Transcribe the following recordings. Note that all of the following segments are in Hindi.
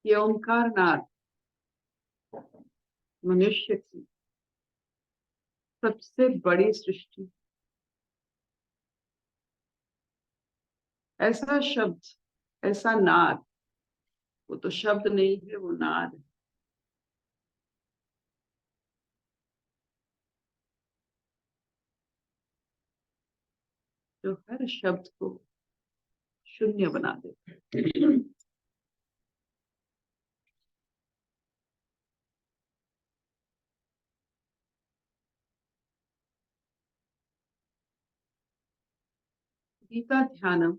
ये ओंकार नाद मनुष्य की सबसे बड़ी सृष्टि। ऐसा शब्द, ऐसा नाद, वो तो शब्द नहीं है, वो नाद है। जो हर शब्द को शून्य बना देता। गीता ध्यानम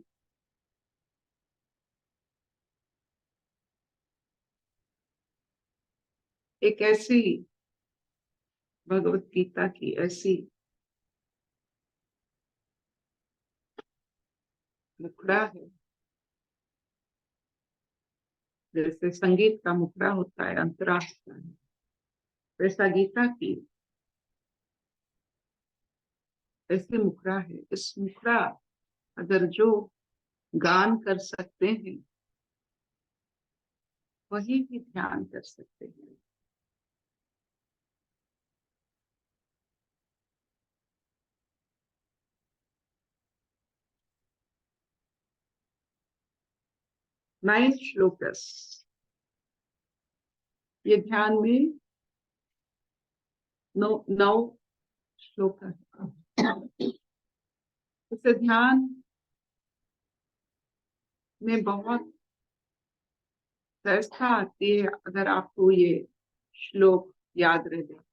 एक ऐसी भगवत गीता की ऐसी मुखड़ा है, जैसे संगीत का मुखड़ा होता है, अंतरा होता है, वैसा गीता की ऐसे मुखड़ा है। इस मुखड़ा अगर जो गान कर सकते हैं वही भी ध्यान कर सकते हैं। नाइन श्लोकस, ये ध्यान में नौ श्लोक है। इसे ध्यान में बहुत सहजता आती है अगर आपको ये श्लोक याद रह जाए।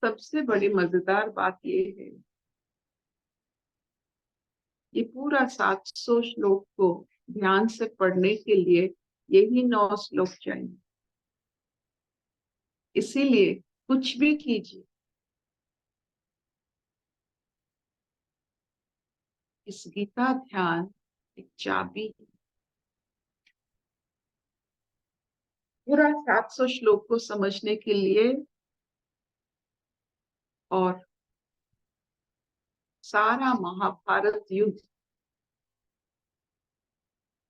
सबसे बड़ी मजेदार बात ये है, ये पूरा 700 श्लोक को ध्यान से पढ़ने के लिए यही 9 श्लोक चाहिए। इसीलिए कुछ भी कीजिए, इस गीता ध्यान एक चाबी है। पूरा 700 श्लोक को समझने के लिए और सारा महाभारत युद्ध,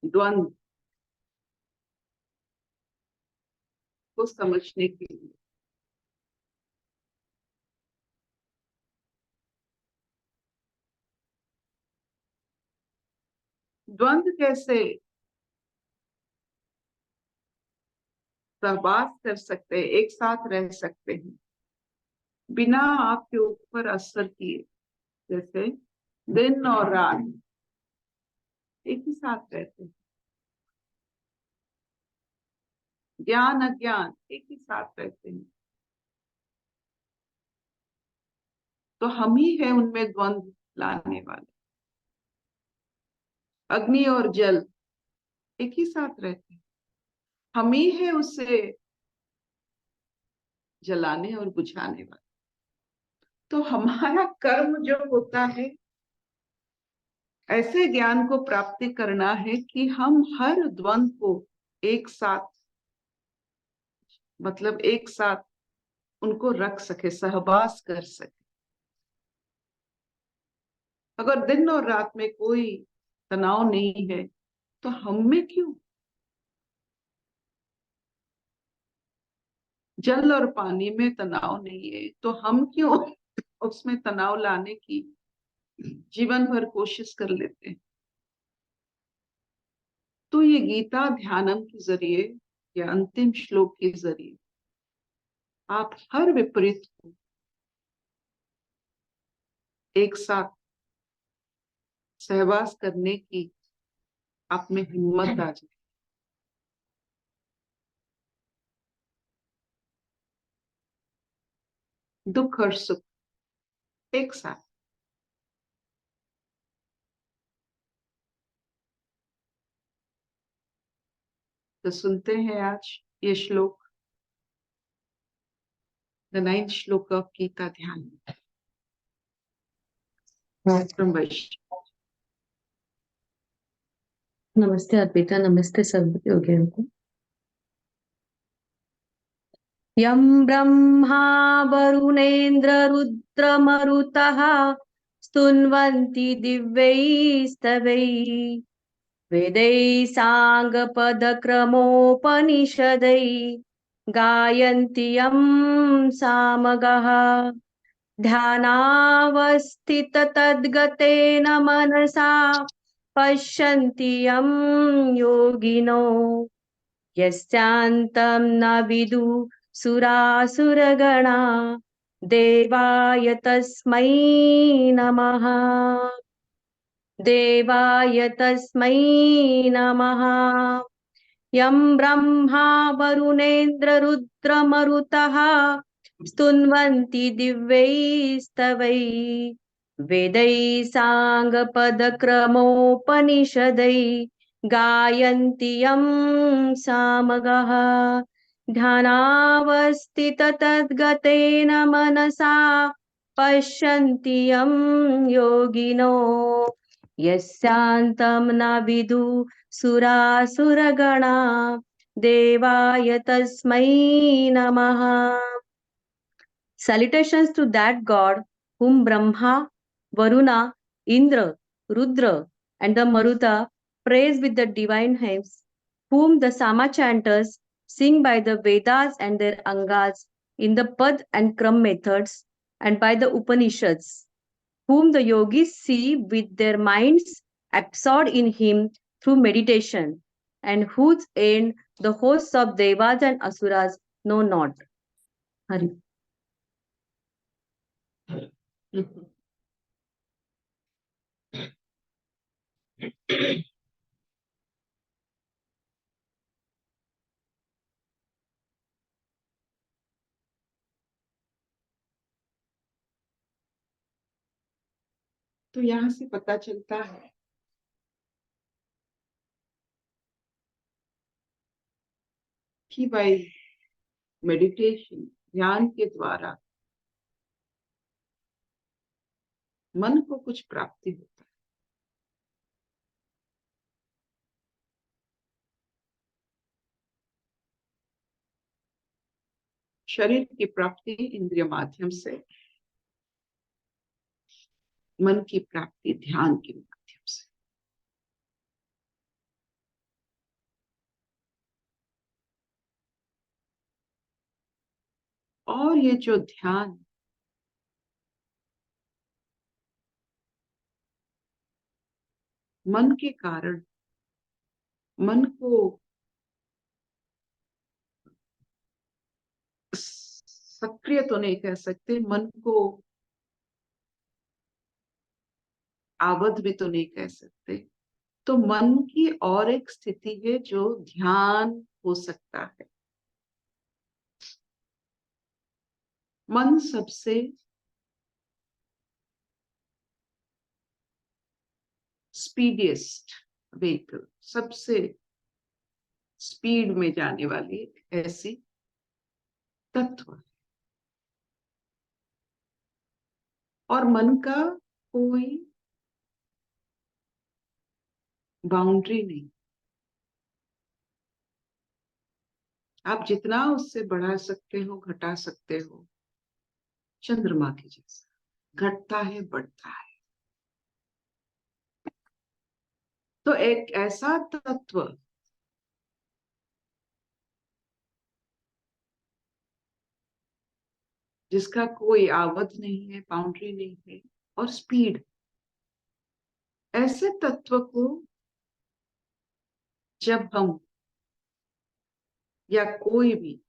द्वंद्व को समझने के लिए द्वंद्व कैसे सहवास कर सकते हैं, एक साथ रह सकते हैं बिना आपके ऊपर असर किए। जैसे दिन और रात एक ही साथ रहते हैं, ज्ञान अज्ञान एक ही साथ रहते हैं, तो हम ही है उनमें द्वंद्व लाने वाले। अग्नि और जल एक ही साथ रहते हैं, हम ही है उसे जलाने और बुझाने वाले। तो हमारा कर्म जो होता है, ऐसे ज्ञान को प्राप्ति करना है कि हम हर द्वंद्व को एक साथ, मतलब एक साथ उनको रख सके, सहवास कर सके। अगर दिन और रात में कोई तनाव नहीं है तो हम में क्यों? जल और पानी में तनाव नहीं है तो हम क्यों उसमें तनाव लाने की जीवन भर कोशिश कर लेते हैं? तो ये गीता ध्यानम के जरिए या अंतिम श्लोक के जरिए आप हर विपरीत को एक साथ सहवास करने की आप में हिम्मत आ जाए। दुख और सुख एक साथ। तो सुनते हैं आज ये श्लोक, द 9th श्लोक ऑफ गीता ध्यान from वैष्णव। नमस्ते अर्पिता, नमस्ते सब योगियों को। यं ब्रह्मा वरुणेन्द्र रुद्रमरुतः स्तुन्वन्ति दिव्यैस्तवैः वेदैः साङ्गपदक्रमोपनिषदैः गायन्ति यं सामगः ध्यानावस्थिततद्गतेन मनसा पश्यन्ति यं योगिनो यस्यान्तं न विदुः सुरासुरगणा देवाय तस्मै नमः देवाय तस्मै नमः यं ब्रह्मा वरुणेन्द्ररुद्रमरुतः स्तुन्वन्ति दिव्यैस्तवैः वेदैः साङ्गपदक्रमोपनिषदैः गायन्ति यं सामगः ध्यानावस्थिततद्गतेन मनसा पश्यन्ति यं योगिनो यस्यान्तं न विदुः सुरासुरगणा देवाय तस्मै नमः. Salutations to that God whom Brahma, Varuna, Indra, Rudra and the Maruta praise with the divine hymns, whom the Sama chanters sing by the Vedas and their Angas in the Pad and Kram methods and by the Upanishads, whom the yogis see with their minds absorbed in him through meditation, and whose end the hosts of Devas and Asuras know not. Hari. तो यहाँ से पता चलता है कि भाई मेडिटेशन ध्यान के द्वारा मन को कुछ प्राप्ति होता है। शरीर की प्राप्ति इंद्रिय माध्यम से, मन की प्राप्ति ध्यान के माध्यम से। और ये जो ध्यान मन के कारण मन को सक्रिय तो नहीं कह सकते, मन को आबद्ध भी तो नहीं कह सकते। तो मन की और एक स्थिति है जो ध्यान हो सकता है। मन सबसे स्पीडिएस्ट व्हीकल, सबसे स्पीड में जाने वाली ऐसी तत्व है। और मन का कोई बाउंड्री नहीं, आप जितना उससे बढ़ा सकते हो घटा सकते हो। चंद्रमा के जैसा घटता है बढ़ता है। तो एक ऐसा तत्व जिसका कोई आवध नहीं है, बाउंड्री नहीं है और स्पीड, ऐसे तत्व को जब हम या कोई भी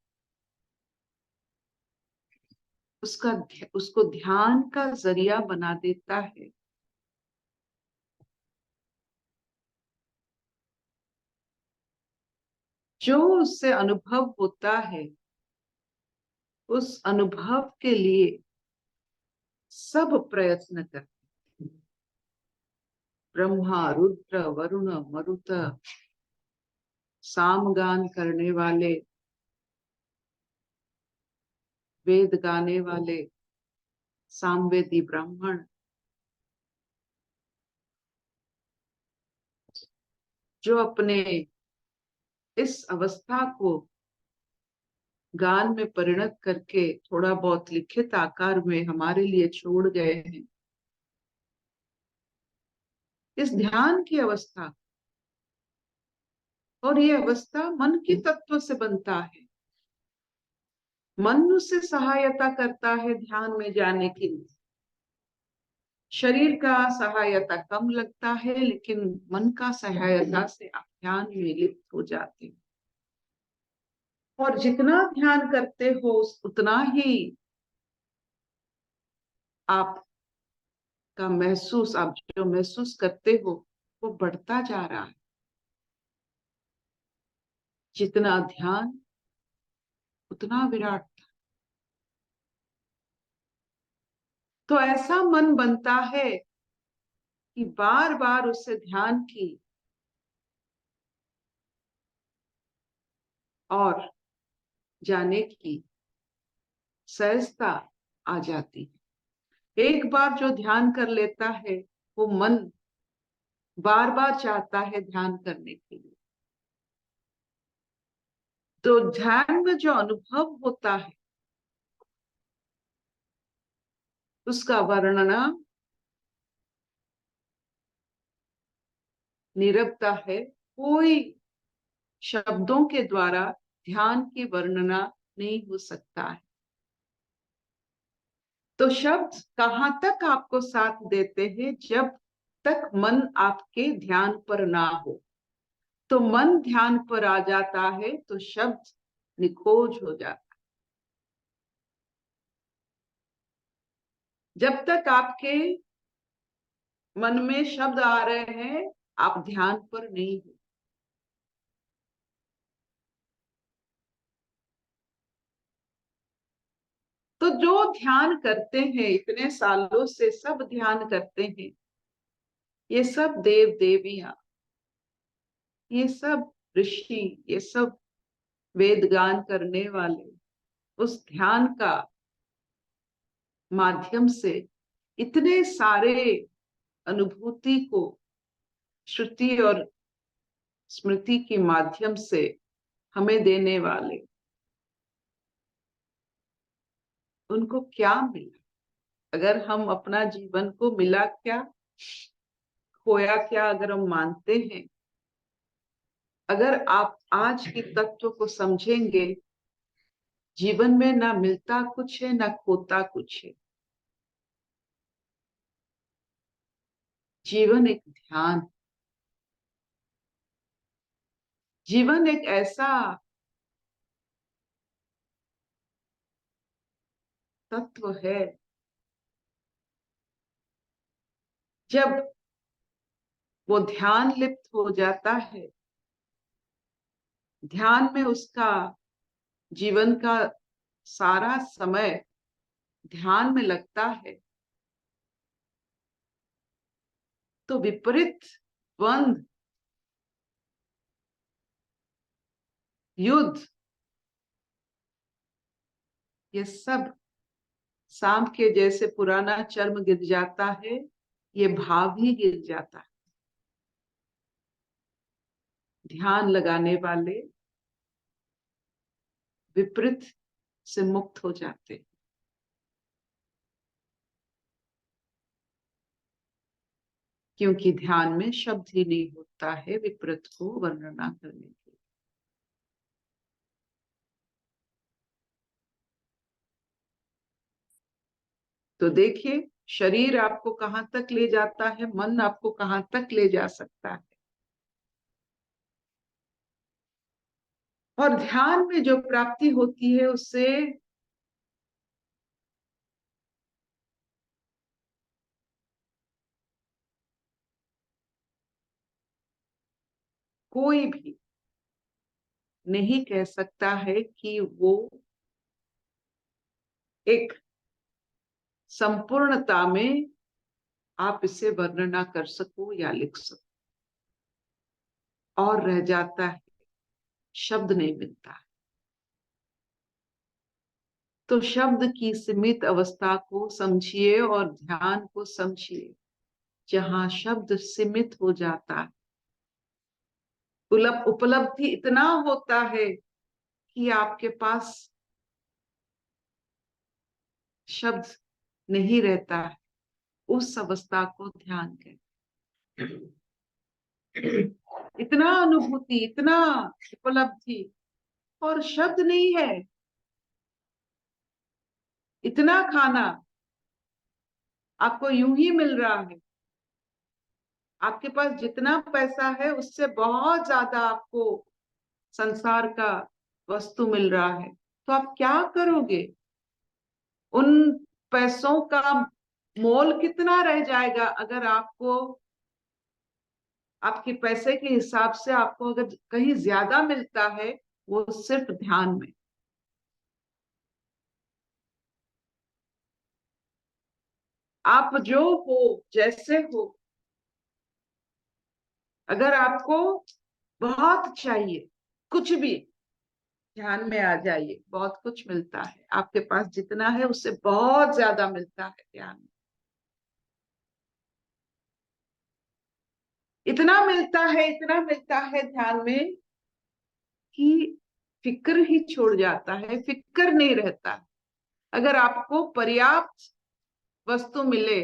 उसको ध्यान का जरिया बना देता है, जो उससे अनुभव होता है उस अनुभव के लिए सब प्रयत्न करते हैं। ब्रह्मा, रुद्र, वरुण, मरुत, सामगान करने वाले, वेद गाने वाले, सामवेदी ब्राह्मण, जो अपने इस अवस्था को गान में परिणत करके थोड़ा बहुत लिखित आकार में हमारे लिए छोड़ गए हैं, इस ध्यान की अवस्था, और ये अवस्था मन के तत्व से बनता है। मन उससे सहायता करता है ध्यान में जाने के लिए। शरीर का सहायता कम लगता है, लेकिन मन का सहायता से आप ध्यान में लिप्त हो जाते हैं। और जितना ध्यान करते हो उतना ही आप का महसूस, आप जो महसूस करते हो वो बढ़ता जा रहा है। जितना ध्यान उतना विराट। तो ऐसा मन बनता है कि बार बार उससे ध्यान की और जाने की सहजता आ जाती है। एक बार जो ध्यान कर लेता है वो मन बार बार चाहता है ध्यान करने के लिए। तो ध्यान में जो अनुभव होता है उसका वर्णन निरवता है। कोई शब्दों के द्वारा ध्यान की वर्णना नहीं हो सकता है। तो शब्द कहाँ तक आपको साथ देते हैं? जब तक मन आपके ध्यान पर ना हो। तो मन ध्यान पर आ जाता है तो शब्द निखोज हो जाता है। जब तक आपके मन में शब्द आ रहे हैं आप ध्यान पर नहीं हो। तो जो ध्यान करते हैं इतने सालों से, सब ध्यान करते हैं, ये सब देव देवियां, ये सब ऋषि, ये सब वेद गान करने वाले उस ध्यान का माध्यम से इतने सारे अनुभूति को श्रुति और स्मृति के माध्यम से हमें देने वाले, उनको क्या मिला? अगर हम अपना जीवन को मिला क्या, खोया क्या, अगर हम मानते हैं, अगर आप आज के तत्व को समझेंगे, जीवन में ना मिलता कुछ है ना खोता कुछ है। जीवन एक ध्यान, जीवन एक ऐसा तत्व है जब वो ध्यान लिप्त हो जाता है, ध्यान में उसका जीवन का सारा समय ध्यान में लगता है, तो विपरीत, द्वंद, युद्ध, ये सब सांप के जैसे पुराना चर्म गिर जाता है, ये भाव ही गिर जाता है। ध्यान लगाने वाले विपरीत से मुक्त हो जाते हैं, क्योंकि ध्यान में शब्द ही नहीं होता है विपरीत को वर्णना करने के लिए। तो देखिए, शरीर आपको कहां तक ले जाता है, मन आपको कहां तक ले जा सकता है। और ध्यान में जो प्राप्ति होती है उससे कोई भी नहीं कह सकता है कि वो एक संपूर्णता में आप इसे वर्णना कर सको या लिख सको, और रह जाता है, शब्द नहीं मिलता है। तो शब्द की सीमित अवस्था को समझिए और ध्यान को समझिए। जहां शब्द सीमित हो जाता है, उपलब्धि इतना होता है कि आपके पास शब्द नहीं रहता है, उस अवस्था को ध्यान करें। इतना अनुभूति, इतना उपलब्धि, और शब्द नहीं है। इतना खाना आपको यूं ही मिल रहा है। आपके पास जितना पैसा है उससे बहुत ज्यादा आपको संसार का वस्तु मिल रहा है। तो आप क्या करोगे? उन पैसों का मोल कितना रह जाएगा अगर आपको, आपके पैसे के हिसाब से आपको अगर कहीं ज्यादा मिलता है, वो सिर्फ ध्यान में। आप जो हो, जैसे हो, अगर आपको बहुत चाहिए, कुछ भी, ध्यान में आ जाइए, बहुत कुछ मिलता है। आपके पास जितना है उससे बहुत ज्यादा मिलता है ध्यान में। इतना मिलता है, इतना मिलता है ध्यान में कि फिक्र ही छोड़ जाता है, फिक्र नहीं रहता। अगर आपको पर्याप्त वस्तु मिले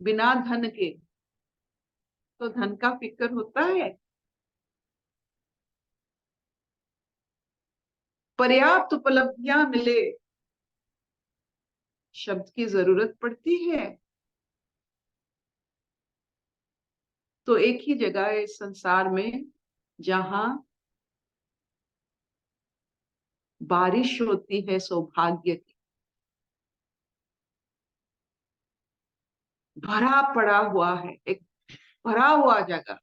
बिना धन के, तो धन का फिक्र होता है? पर्याप्त उपलब्धियां मिले, शब्द की जरूरत पड़ती है? तो एक ही जगह है इस संसार में जहां बारिश होती है सौभाग्य की, भरा पड़ा हुआ है, एक भरा हुआ जगह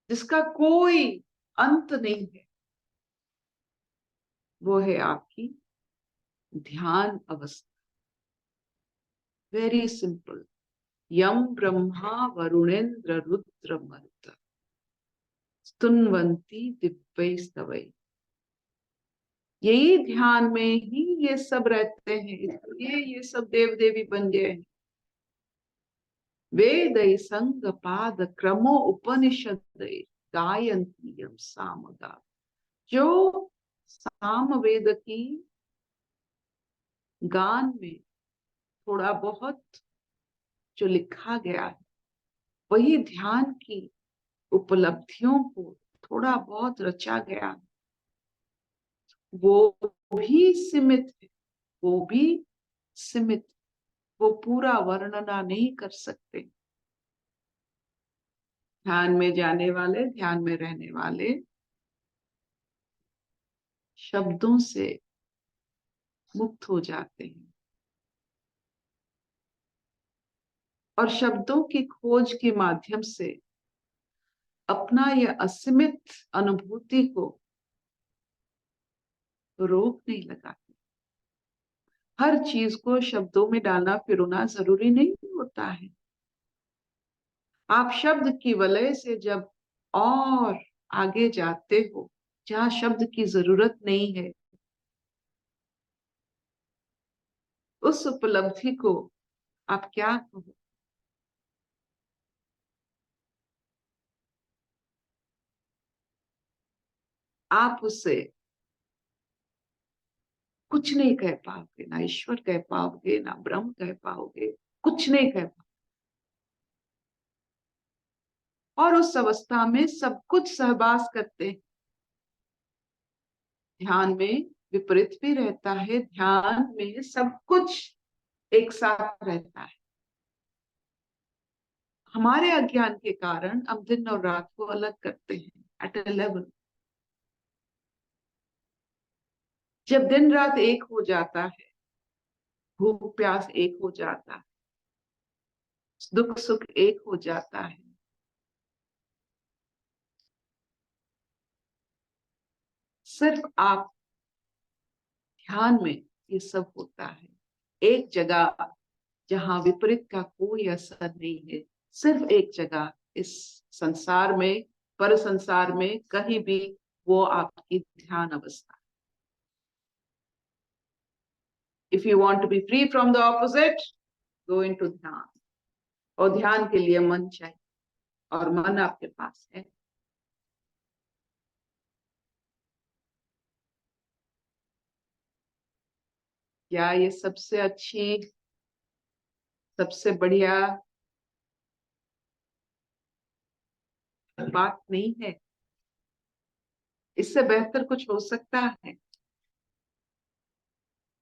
जिसका कोई अंत नहीं है, वो है आपकी ध्यान अवस्था। Very simple. यम ब्रह्मा वरुणेन्द्र रुद्र मरुत स्तुन्वन्ति दिव्यै स्तवै। यही ध्यान में ही ये सब रहते हैं, इसलिए ये सब देव देवी बन गए हैं। वेद संग पाद क्रमो उपनिषद गायन्ति यम सामगा। जो साम वेद की गान में थोड़ा बहुत जो लिखा गया है, वही ध्यान की उपलब्धियों को थोड़ा बहुत रचा गया है। वो भी सीमित है, वो भी सीमित, वो पूरा वर्णना नहीं कर सकते। ध्यान में जाने वाले, ध्यान में रहने वाले शब्दों से मुक्त हो जाते हैं, और शब्दों की खोज के माध्यम से अपना यह असीमित अनुभूति को रोक नहीं लगाते। हर चीज को शब्दों में डालना पिरोना जरूरी नहीं होता है। आप शब्द की वलय से जब और आगे जाते हो, जहां शब्द की जरूरत नहीं है, उस उपलब्धि को आप क्या कहो? आप उससे कुछ नहीं कह पाओगे, ना ईश्वर कह पाओगे, ना ब्रह्म कह पाओगे, कुछ नहीं कह पाओगे। और उस अवस्था में सब कुछ सहवास करते हैं। ध्यान में विपरीत भी रहता है, ध्यान में सब कुछ एक साथ रहता है। हमारे अज्ञान के कारण हम दिन और रात को अलग करते हैं एट ए लेवल। जब दिन रात एक हो जाता है, भूख प्यास एक हो जाता है, दुख सुख एक हो जाता है, सिर्फ आप ध्यान में ये सब होता है। एक जगह जहां विपरीत का कोई असर नहीं है, सिर्फ एक जगह इस संसार में, पर संसार में कहीं भी, वो आपकी ध्यान अवस्था। If you want to be free from the opposite, go into ध्यान। और ध्यान के लिए मन चाहिए, और मन आपके पास है। क्या ये सबसे अच्छी, सबसे बढ़िया बात नहीं है। इससे बेहतर कुछ हो सकता है?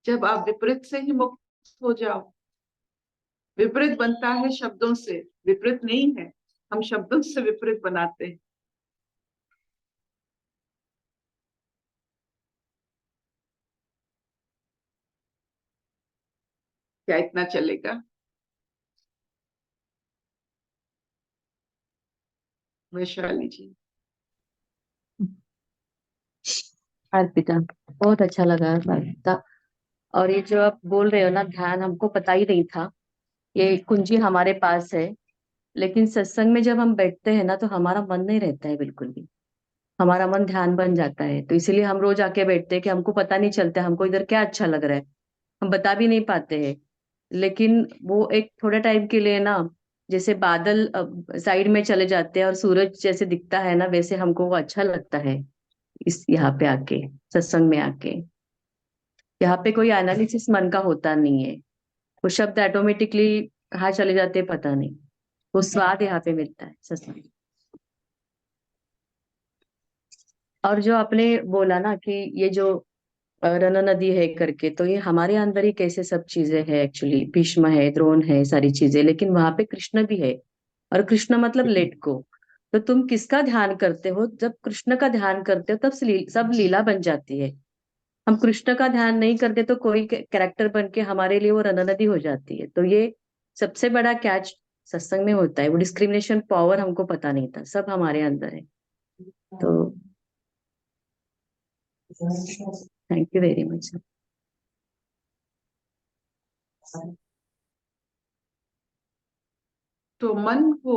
जब आप विपरीत से ही मुक्त हो जाओ। विपरीत बनता है शब्दों से, विपरीत नहीं है, हम शब्दों से विपरीत बनाते हैं। क्या इतना चलेगा? वैशाली जी। अर्पिता, बहुत अच्छा लगा अर्पिता। और ये जो आप बोल रहे हो ना ध्यान, हमको पता ही नहीं था ये कुंजी हमारे पास है। लेकिन सत्संग में जब हम बैठते हैं ना तो हमारा मन नहीं रहता है बिल्कुल भी। हमारा मन ध्यान बन जाता है, तो इसीलिए हम रोज आके बैठते हैं कि हमको पता नहीं चलता हमको इधर क्या अच्छा लग रहा है। हम बता भी नहीं पाते हैं। लेकिन वो एक थोड़े टाइम के लिए ना, जैसे बादल साइड में चले जाते हैं और सूरज जैसे दिखता है ना, वैसे हमको वो अच्छा लगता है। इस यहाँ पे आके, सत्संग में आके, यहाँ पे कोई एनालिसिस मन का होता नहीं है। वो शब्द ऑटोमेटिकली कहाँ चले जाते हैं पता नहीं। वो स्वाद यहाँ पे मिलता है सत्संग में। और जो आपने बोला ना कि ये जो रन नदी है करके, तो ये हमारे अंदर ही कैसे सब चीजें हैं एक्चुअली। भीष्म है, द्रोण है, सारी चीजें, लेकिन वहां पे कृष्ण भी है। और कृष्ण मतलब लेट को। तो तुम किसका ध्यान करते हो? जब कृष्ण का ध्यान करते हो तब सब लीला बन जाती है। हम कृष्ण का ध्यान नहीं करते तो कोई कैरेक्टर बन के हमारे लिए वो रन नदी हो जाती है। तो ये सबसे बड़ा कैच सत्संग में होता है। वो डिस्क्रिमिनेशन पावर हमको पता नहीं था, सब हमारे अंदर है। तो थैंक यू वेरी मच। तो मन को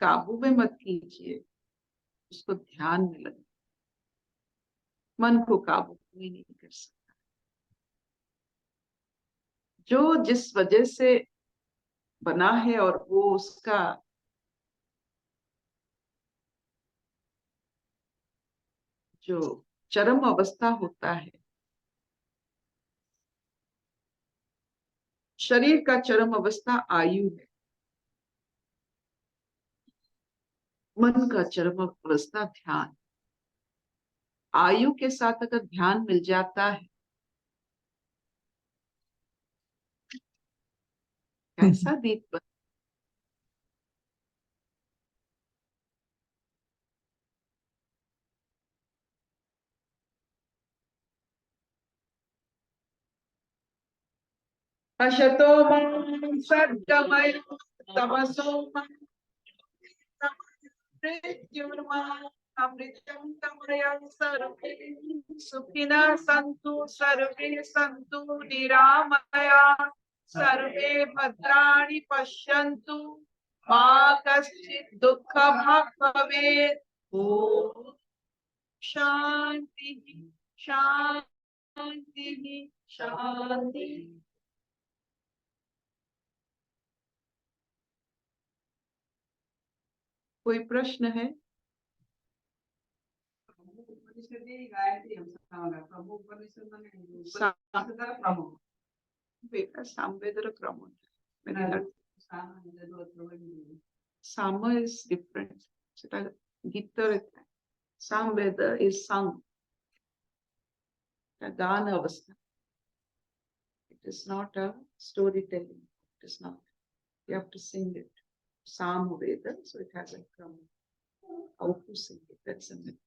काबू में मत कीजिए, उसको ध्यान में लगे। मन को काबू कोई नहीं कर सकता। जो जिस वजह से बना है और वो उसका जो चरम अवस्था होता है, शरीर का चरम अवस्था आयु है, मन का चरम अवस्था ध्यान। आयु के साथ अगर ध्यान मिल जाता है, कैसा दीप बन। अशतो मां सद्गमय तमसो मां मृत्युर्मां अमृतं गमय। सर्वे सुखिनः सन्तु, सर्वे सन्तु निरामया, सर्वे भद्राणि पश्यन्तु, मा कश्चित् दुःखभाग् भवेत्। ॐ शान्ति शान्ति शान्ति। कोई प्रश्न है? बेटा सामवेदर क्रम साम is different. সেটা গীতরে সামবেদ is sung, গান অবস্থা। It is not a storytelling. It is not. You have to sing it. Samveda, so it has a kram. How to sing it? That's a myth.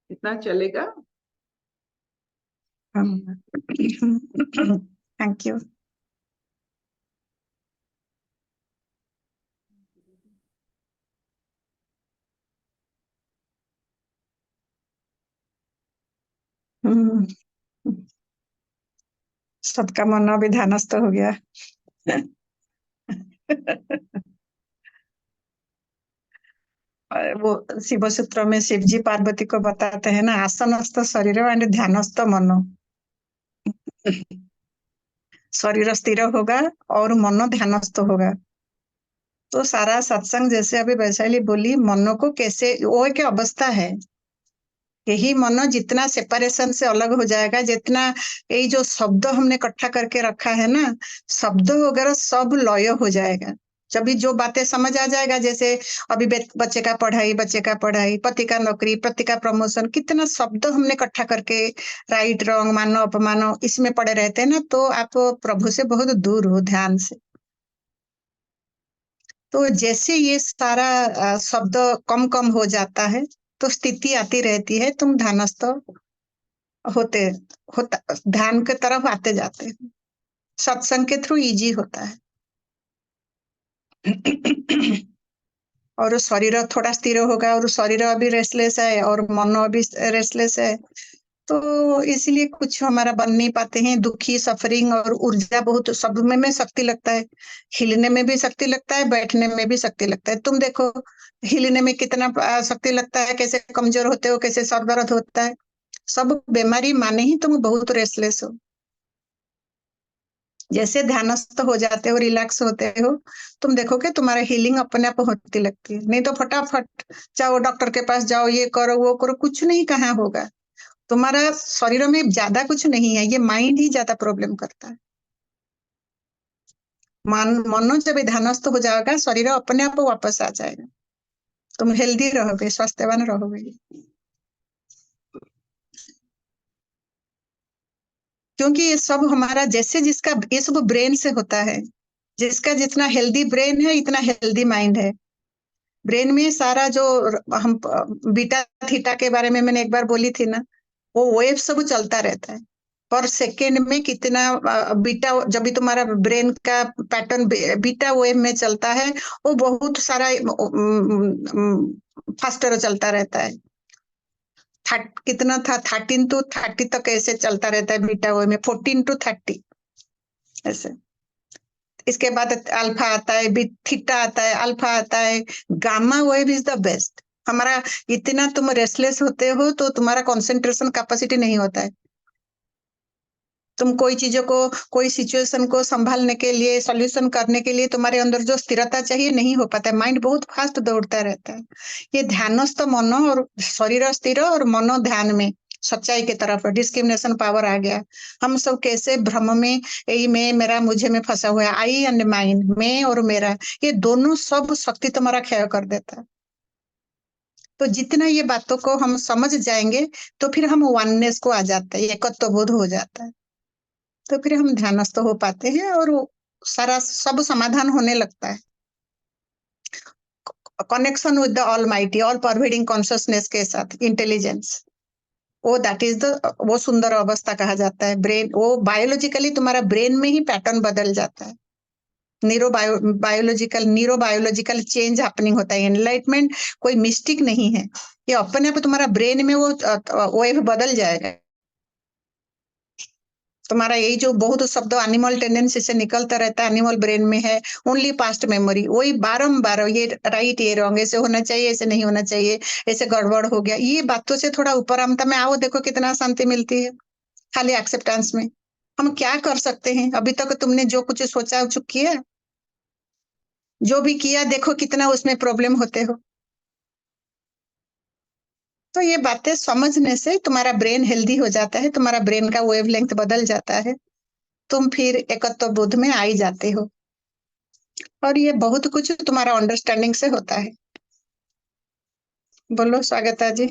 इतना चलेगा? Thank you. सबका मन अभी ध्यानस्थ हो गया। वो शिव सूत्र में शिव जी पार्वती को बताते हैं ना, आसनस्थ शरीर एंड ध्यानस्थ मनो। शरीर स्थिर होगा और मन ध्यानस्थ होगा। तो सारा सत्संग जैसे अभी वैशाली बोली, मनो को कैसे, वो एक अवस्था है यही मन जितना सेपरेशन से अलग हो जाएगा, जितना यही जो शब्द हमने इकट्ठा करके रखा है ना, शब्द वगैरह सब लय हो जाएगा। जब भी जो बातें समझ आ जाएगा, जैसे अभी बच्चे का पढ़ाई, पति का नौकरी, पति का प्रमोशन, कितना शब्द हमने इकट्ठा करके राइट रॉन्ग, मानो अपमानो इसमें पड़े रहते हैं ना, तो आप प्रभु से बहुत दूर हो ध्यान से। तो जैसे ये सारा शब्द कम कम हो जाता है तो स्थिति आती रहती है, तुम ध्यानस्थ होते होता ध्यान के तरफ आते जाते हैं। सत्संग के थ्रू इजी होता है। और शरीर थोड़ा स्थिर होगा, और शरीर अभी रेस्टलेस है और मन अभी रेस्टलेस है, तो इसलिए कुछ हमारा बन नहीं पाते हैं, दुखी, सफरिंग, और ऊर्जा बहुत सब में शक्ति लगता है। हिलने में भी शक्ति लगता है, बैठने में भी शक्ति लगता है। तुम देखो हिलने में कितना शक्ति लगता है, कैसे कमजोर होते हो, कैसे सर दर्द होता है। सब बीमारी माने ही तुम बहुत रेस्टलेस हो। जैसे ध्यानस्थ हो जाते हो, रिलैक्स होते हो, तुम देखोगे तुम्हारा हीलिंग अपने आप होती लगती है। नहीं तो फटाफट जाओ डॉक्टर के पास जाओ, ये करो वो करो, कुछ नहीं कहाँ होगा। तुम्हारा शरीर में ज्यादा कुछ नहीं है, ये माइंड ही ज्यादा प्रॉब्लम करता है। मनो जब ध्यानस्थ हो जाएगा, शरीर अपने आप वापस आ जाएगा, तुम हेल्दी रहोगे, स्वास्थ्यवान रहोगे। क्योंकि ये सब हमारा जैसे जिसका ये सब ब्रेन से होता है। जिसका जितना हेल्दी ब्रेन है, इतना हेल्दी माइंड है। ब्रेन में सारा जो हम बीटा थीटा के बारे में मैंने एक बार बोली थी ना, वो वेव सब चलता रहता है। पर सेकेंड में कितना बीटा, जब भी तुम्हारा ब्रेन का पैटर्न बीटा वेव में चलता है, वो बहुत सारा फास्टर चलता रहता है। कितना था 13 to 30 तक ऐसे चलता रहता है बीटा वेव में, 14 to 30 ऐसे। इसके बाद अल्फा आता है, थीटा आता है, अल्फा आता है, gamma wave is the best. हमारा इतना तुम रेस्टलेस होते हो तो तुम्हारा कंसंट्रेशन कैपेसिटी नहीं होता है। तुम कोई चीजों को, कोई सिचुएशन को संभालने के लिए, सॉल्यूशन करने के लिए तुम्हारे अंदर जो स्थिरता चाहिए नहीं हो पाता है। माइंड बहुत फास्ट दौड़ता रहता है। ये ध्यानस्थ मनो और शरीर स्थिर और मनो ध्यान में सच्चाई की तरफ डिस्क्रिमिनेशन पावर आ गया। हम सब कैसे भ्रम में, यही मैं मेरा मुझे में फंसा हुआ है, आई एंड माइंड, मैं और मेरा, ये दोनों सब शक्ति तुम्हारा क्षय कर देता है। तो जितना ये बातों को हम समझ जाएंगे तो फिर हम वननेस को आ जाते हैं, एकत्व बोध हो जाता है। तो फिर हम ध्यानस्थ हो पाते हैं और सारा सब समाधान होने लगता है। Connection with the all mighty, all pervading consciousness के साथ इंटेलिजेंस, वो दैट इज द, वो सुंदर अवस्था कहा जाता है। ब्रेन, वो बायोलॉजिकली तुम्हारा ब्रेन में ही पैटर्न बदल जाता है। न्यूरो बायोलॉजिकल चेंज हैपनिंग होता है। एनलाइटमेंट कोई मिस्टेक नहीं है, ये अपने आप तुम्हारा ब्रेन में वो वेव बदल जाएगा। तुम्हारा यही जो बहुत शब्द एनिमल टेंडेंसी से निकलता रहता है, एनिमल ब्रेन में है ओनली पास्ट मेमोरी, वही बारंबार ये राइट ये रॉन्ग, ऐसे होना चाहिए, ऐसे नहीं होना चाहिए, ऐसे गड़बड़ हो गया। ये बातों से थोड़ा ऊपर आमता में आओ, देखो कितना शांति मिलती है खाली एक्सेप्टेंस में। हम क्या कर सकते हैं? अभी तक तुमने जो कुछ सोचा जो किया, जो भी किया, देखो कितना उसमें प्रॉब्लम होते हो। तो ये बातें समझने से तुम्हारा ब्रेन हेल्दी हो जाता है, तुम्हारा ब्रेन का वेवलेंथ बदल जाता है, तुम फिर एकत्व बोध में आ ही जाते हो। और ये बहुत कुछ तुम्हारा अंडरस्टैंडिंग से होता है। बोलो स्वागता जी।